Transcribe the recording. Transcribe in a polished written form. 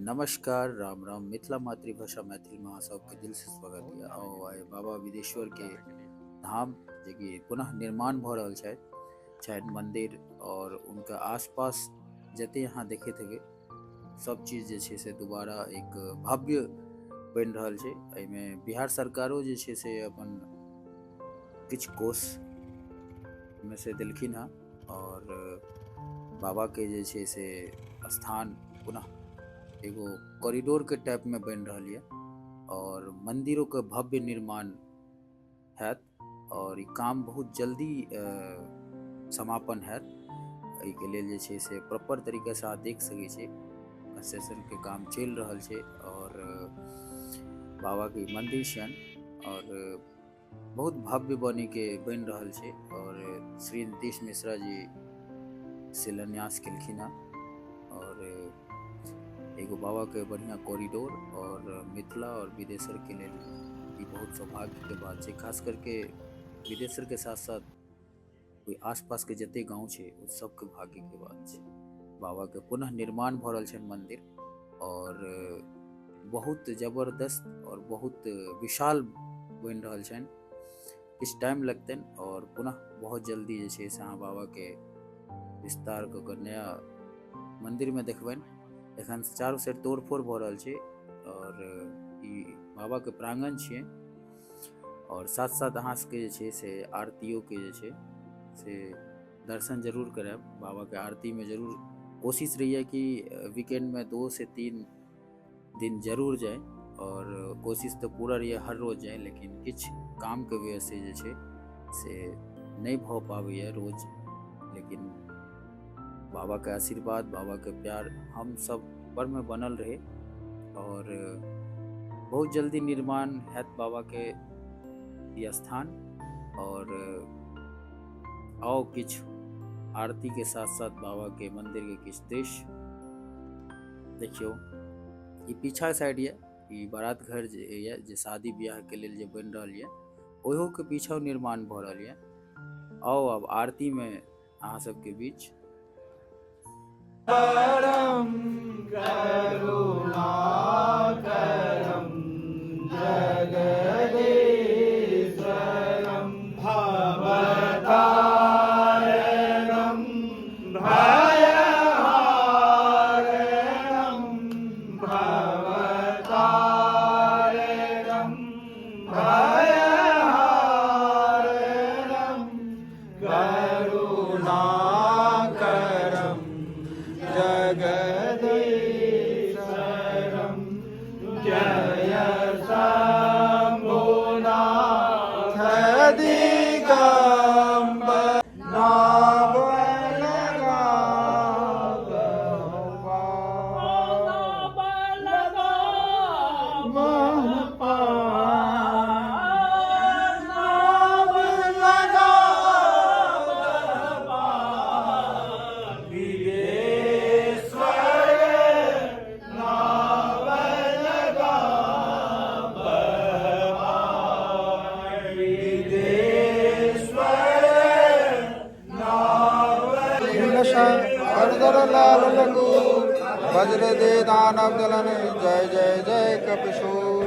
नमस्कार, राम राम। मिथिला मातृभाषा मैथिल में अहाँ सबके दिल से स्वागत है। आओ आइ बाबा विदेश्वर के धाम जे कि पुनः निर्माण भ रहल छनि मंदिर और उनका आसपास जते यहाँ देखैत हेबै सब चीज जे छै से दोबारा एक भव्य बनि रहल छै। एहिमे बिहार सरकारो जे छै से अपन किछु कोष में से देलखिन हँ और बाबा के जे छै से स्थान पुनः एगो कॉरिडोर के टाइप में बन रहा है और मंदिरों का भव्य निर्माण है और ये काम बहुत जल्दी समापन है। के लिए जे छै से प्रॉपर तरीका से आप देख सके छे कंस्ट्रक्शन के काम चल रहा है और बाबा के मंदिर छन और बहुत भव्य बने के बन रहा है और श्री नीतीश मिश्रा जी शिलान्यास केलखिन और एगो बाबा के बढ़िया कॉरिडोर और मिथिला और विदेशर के लिए ये बहुत सौभाग्य के बात है। खास करके विदेशर के साथ साथ कोई आसपास के जते गांव है उस सब के भाग्य के बात है। बाबा के पुनः निर्माण भ रहल छन मंदिर और बहुत जबरदस्त और बहुत विशाल बन रहल छन। इस टाइम लगतन और पुनः बहुत जल्दी जे छै से अहाँ बाबा के विस्तार के नया मंदिर में देखबन। एखन चारों साइड तोड़ फोड़ भ रहल छै और ई बाबा के प्रांगण छियै और साथ साथ अहाँ सबके जे छै से आरतियों के जे छै से दर्शन जरूर करायब। बाबा के आरती में जरूर कोशिश रही है कि वीकेंड में 2 से 3 दिन जरूर जाए और कोशिश तो पूरा रही हर रोज जाए, लेकिन किछ काम के वजह से जे छै से नहीं भ पाबैया रोज। लेकिन बाबा के आशीर्वाद बाबा के प्यार हम सब पर में बनल रहे और बहुत जल्दी निर्माण है बाबा के ये स्थान। और आओ किछ आरती के साथ साथ बाबा के मंदिर के किछ दृश्य देखियो। ये पीछा साइड ये बारात घर जे शादी ब्याह के लिए बन रहा है ओहो के पीछा निर्माण भ रहा है। आओ अब आरती में अहाँ सबके बीच परम करुणाकरं जगदीश्वरं भवतारणं भयहारणं भवतारणं भयहारणं करुणाकरं जगदीश्वरं जय शम्भुनाथ दिगम्बर वज्र दे दानव दलन जय जय जय कपिशोर।